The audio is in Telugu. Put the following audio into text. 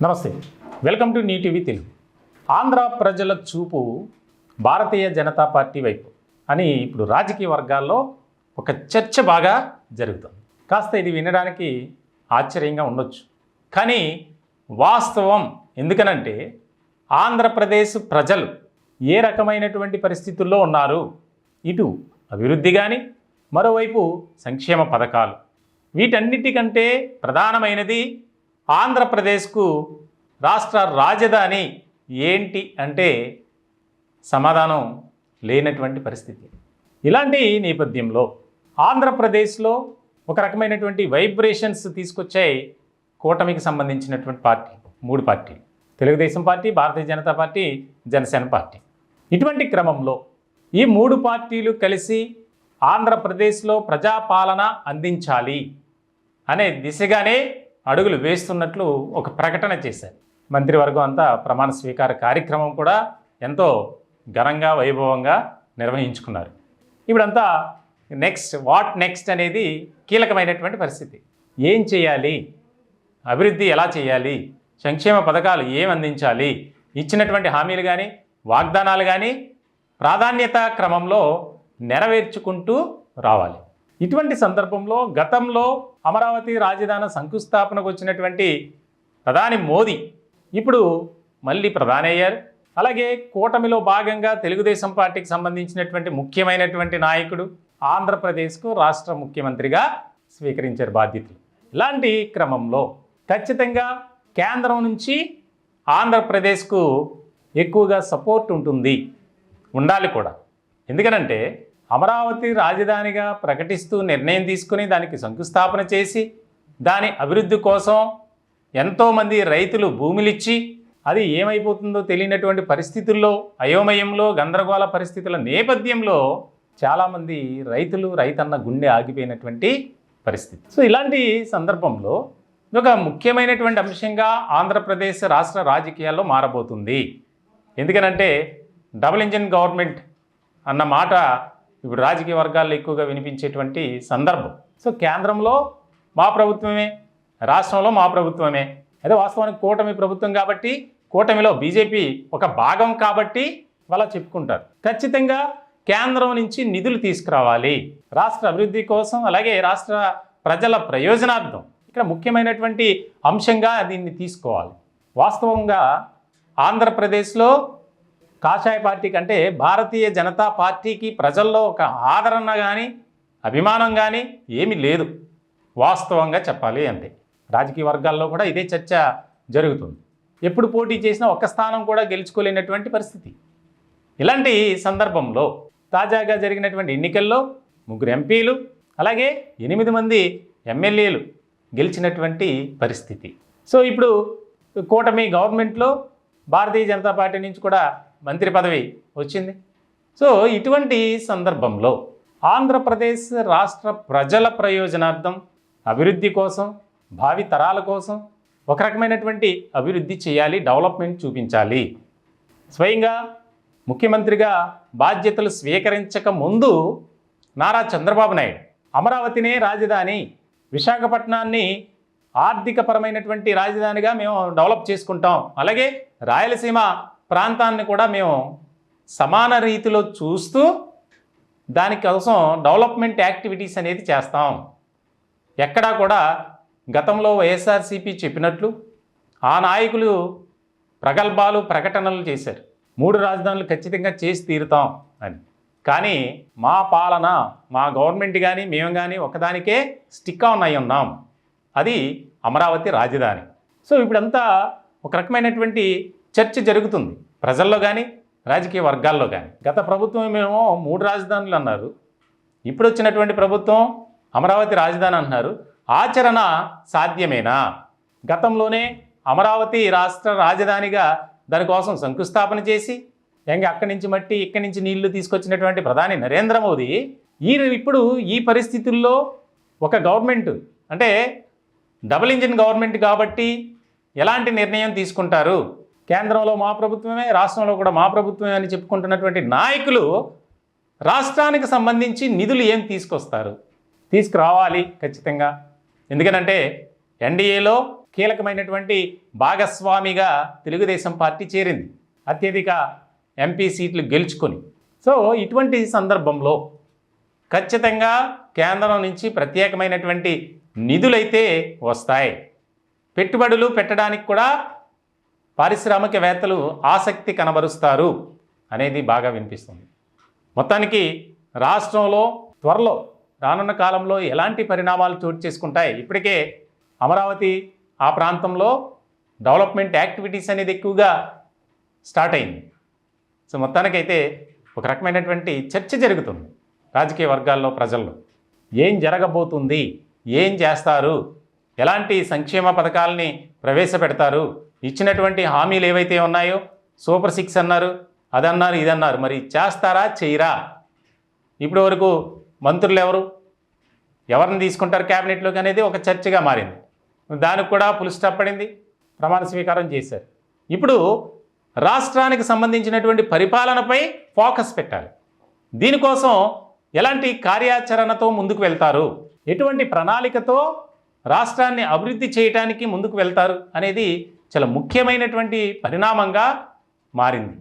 నమస్తే, వెల్కమ్ టు నీ టీవీ తెలుగు. ఆంధ్ర ప్రజల చూపు భారతీయ జనతా పార్టీ వైపు అని ఇప్పుడు రాజకీయ వర్గాల్లో ఒక చర్చ బాగా జరుగుతుంది. కాస్త ఇది వినడానికి ఆశ్చర్యంగా ఉండొచ్చు, కానీ వాస్తవం. ఎందుకనంటే ఆంధ్రప్రదేశ్ ప్రజలు ఏ రకమైనటువంటి పరిస్థితుల్లో ఉన్నారు, ఇటు అభివృద్ధి కానీ మరోవైపు సంక్షేమ పథకాలు, వీటన్నిటికంటే ప్రధానమైనది ఆంధ్రప్రదేశ్కు రాష్ట్ర రాజధాని ఏంటి అంటే సమాధానం లేనటువంటి పరిస్థితి. ఇలాంటి నేపథ్యంలో ఆంధ్రప్రదేశ్లో ఒక రకమైనటువంటి వైబ్రేషన్స్ తీసుకొచ్చాయి కూటమికి సంబంధించినటువంటి పార్టీ, మూడు పార్టీలు: Telugu Desam party, Bharatiya Janata party, Janasena party. ఇటువంటి క్రమంలో ఈ మూడు పార్టీలు కలిసి ఆంధ్రప్రదేశ్లో ప్రజాపాలన అందించాలి అనే దిశగానే అడుగులు వేస్తున్నట్లు ఒక ప్రకటన చేశారు. మంత్రివర్గం అంతా ప్రమాణ స్వీకార కార్యక్రమం కూడా ఎంతో ఘనంగా వైభవంగా నిర్వహించుకున్నారు. ఇప్పుడంతా వాట్ నెక్స్ట్ అనేది కీలకమైనటువంటి పరిస్థితి. ఏం చేయాలి, అభివృద్ధి ఎలా చేయాలి, సంక్షేమ పథకాలు ఏం అందించాలి, ఇచ్చినటువంటి హామీలు కానీ వాగ్దానాలు కానీ ప్రాధాన్యత క్రమంలో నెరవేర్చుకుంటూ రావాలి. ఇటువంటి సందర్భంలో గతంలో అమరావతి రాజధాని శంకుస్థాపనకు వచ్చినటువంటి ప్రధాని మోదీ ఇప్పుడు మళ్ళీ ప్రధాని అయ్యారు. అలాగే కూటమిలో భాగంగా తెలుగుదేశం పార్టీకి సంబంధించినటువంటి ముఖ్యమైనటువంటి నాయకుడు ఆంధ్రప్రదేశ్కు రాష్ట్ర ముఖ్యమంత్రిగా స్వీకరించారు బాధ్యతలు. ఇలాంటి క్రమంలో ఖచ్చితంగా కేంద్రం నుంచి ఆంధ్రప్రదేశ్కు ఎక్కువగా సపోర్ట్ ఉండాలి కూడా. ఎందుకనంటే అమరావతి రాజధానిగా ప్రకటిస్తూ నిర్ణయం తీసుకుని దానికి శంకుస్థాపన చేసి దాని అభివృద్ధి కోసం ఎంతోమంది రైతులు భూములిచ్చి అది ఏమైపోతుందో తెలియనటువంటి పరిస్థితుల్లో, అయోమయంలో, గందరగోళ పరిస్థితుల నేపథ్యంలో చాలామంది రైతన్న గుండె ఆగిపోయినటువంటి పరిస్థితి. సో ఇలాంటి సందర్భంలో ఒక ముఖ్యమైనటువంటి అంశంగా ఆంధ్రప్రదేశ్ రాష్ట్ర రాజకీయాల్లో మారబోతుంది. ఎందుకనంటే డబుల్ ఇంజిన్ గవర్నమెంట్ అన్న మాట ఇప్పుడు రాజకీయ వర్గాల్లో ఎక్కువగా వినిపించేటువంటి సందర్భం. సో కేంద్రంలో మా ప్రభుత్వమే, రాష్ట్రంలో మా ప్రభుత్వమే. అదే వాస్తవానికి కూటమి ప్రభుత్వం కాబట్టి, కూటమిలో బీజేపీ ఒక భాగం కాబట్టి వాళ్ళ చెప్పుకుంటారు. ఖచ్చితంగా కేంద్రం నుంచి నిధులు తీసుకురావాలి రాష్ట్ర అభివృద్ధి కోసం, అలాగే రాష్ట్ర ప్రజల ప్రయోజనార్థం. ఇక్కడ ముఖ్యమైనటువంటి అంశంగా దీన్ని తీసుకోవాలి. వాస్తవంగా ఆంధ్రప్రదేశ్లో కాషాయ పార్టీ కంటే భారతీయ జనతా పార్టీకి ప్రజల్లో ఒక ఆదరణ కానీ అభిమానం కానీ ఏమీ లేదు, వాస్తవంగా చెప్పాలి అంటే. రాజకీయ వర్గాల్లో కూడా ఇదే చర్చ జరుగుతుంది. ఎప్పుడు పోటీ చేసినా ఒక్క స్థానం కూడా గెలుచుకోలేనటువంటి పరిస్థితి. ఇలాంటి సందర్భంలో తాజాగా జరిగినటువంటి ఎన్నికల్లో 3 ఎంపీలు అలాగే 8 మంది ఎమ్మెల్యేలు గెలిచినటువంటి పరిస్థితి. సో ఇప్పుడు కూటమి గవర్నమెంట్లో భారతీయ జనతా పార్టీ నుంచి కూడా మంత్రి పదవి వచ్చింది. సో ఇటువంటి సందర్భంలో ఆంధ్రప్రదేశ్ రాష్ట్ర ప్రజల ప్రయోజనార్థం, అభివృద్ధి కోసం, భావి తరాల కోసం ఒక రకమైనటువంటి అభివృద్ధి చేయాలి, డెవలప్మెంట్ చూపించాలి. స్వయంగా ముఖ్యమంత్రిగా బాధ్యతలు స్వీకరించక ముందు నారా చంద్రబాబు నాయుడు అమరావతినే రాజధాని, విశాఖపట్నాన్ని ఆర్థికపరమైనటువంటి రాజధానిగా మేము డెవలప్ చేసుకుంటాం, అలాగే రాయలసీమ ప్రాంతాన్ని కూడా మేము సమాన రీతిలో చూస్తూ దానికోసం డెవలప్మెంట్ యాక్టివిటీస్ అనేది చేస్తాం. ఎక్కడా కూడా గతంలో వైఎస్ఆర్సీపీ చెప్పినట్లు ఆ నాయకులు ప్రగల్భాలు, ప్రకటనలు చేశారు. 3 రాజధానులు ఖచ్చితంగా చేసి తీరుతాం అని. కానీ మా పాలన, మా గవర్నమెంట్ కానీ మేము కానీ ఒకదానికే స్టిక్ ఆన్ అయి ఉన్నాం, అది అమరావతి రాజధాని. సో ఇప్పుడంతా ఒక రకమైనటువంటి చర్చ జరుగుతుంది ప్రజల్లో కానీ రాజకీయ వర్గాల్లో కానీ. గత ప్రభుత్వం మేము 3 రాజధానులు అన్నారు, ఇప్పుడు వచ్చినటువంటి ప్రభుత్వం అమరావతి రాజధాని అంటున్నారు. ఆచరణ సాధ్యమేనా? గతంలోనే అమరావతి రాష్ట్ర రాజధానిగా దానికోసం శంకుస్థాపన చేసి అక్కడి నుంచి మట్టి, ఇక్కడి నుంచి నీళ్లు తీసుకొచ్చినటువంటి ప్రధాని నరేంద్ర మోదీ ఇప్పుడు ఈ పరిస్థితుల్లో ఒక గవర్నమెంట్ అంటే డబుల్ ఇంజిన్ గవర్నమెంట్ కాబట్టి ఎలాంటి నిర్ణయం తీసుకుంటారు? కేంద్రంలో మా ప్రభుత్వమే, రాష్ట్రంలో కూడా మా ప్రభుత్వమే అని చెప్పుకుంటున్నటువంటి నాయకులు రాష్ట్రానికి సంబంధించి నిధులు ఏం తీసుకొస్తారు? తీసుకురావాలి ఖచ్చితంగా. ఎందుకనంటే ఎన్డీఏలో కీలకమైనటువంటి భాగస్వామిగా తెలుగుదేశం పార్టీ చేరింది, అత్యధిక ఎంపీ సీట్లు గెలుచుకొని. సో ఇటువంటి సందర్భంలో ఖచ్చితంగా కేంద్రం నుంచి ప్రత్యేకమైనటువంటి నిధులైతే వస్తాయి. పెట్టుబడులు పెట్టడానికి కూడా పారిశ్రామికవేత్తలు ఆసక్తి కనబరుస్తారు అనేది బాగా వినిపిస్తుంది. మొత్తానికి రాష్ట్రంలో త్వరలో రానున్న కాలంలో ఎలాంటి పరిణామాలు చోటు చేసుకుంటాయి? ఇప్పటికే అమరావతి ఆ ప్రాంతంలో డెవలప్మెంట్ యాక్టివిటీస్ అనేది ఎక్కువగా స్టార్ట్ అయింది. సో మొత్తానికైతే ఒక రకమైనటువంటి చర్చ జరుగుతుంది రాజకీయ వర్గాల్లో, ప్రజల్లో. ఏం జరగబోతుంది, ఏం చేస్తారు, ఎలాంటి సంక్షేమ పథకాలని ప్రవేశపెడతారు, ఇచ్చినటువంటి హామీలు ఏవైతే ఉన్నాయో సూపర్ 6 అన్నారు, అదన్నారు, ఇదన్నారు, మరి చేస్తారా చేయరా? ఇప్పటి వరకు మంత్రులు ఎవరిని తీసుకుంటారు క్యాబినెట్లోకి అనేది ఒక చర్చగా మారింది. దానికి కూడా ఫుల్ స్టాప్ పడింది, ప్రమాణ స్వీకారం చేశారు. ఇప్పుడు రాష్ట్రానికి సంబంధించినటువంటి పరిపాలనపై ఫోకస్ పెట్టాలి. దీనికోసం ఎలాంటి కార్యాచరణతో ముందుకు వెళ్తారు, ఎటువంటి ప్రణాళికతో రాష్ట్రాన్ని అభివృద్ధి చేయడానికి ముందుకు వెళ్తారు అనేది చాలా ముఖ్యమైనటువంటి పరిణామంగా మారింది.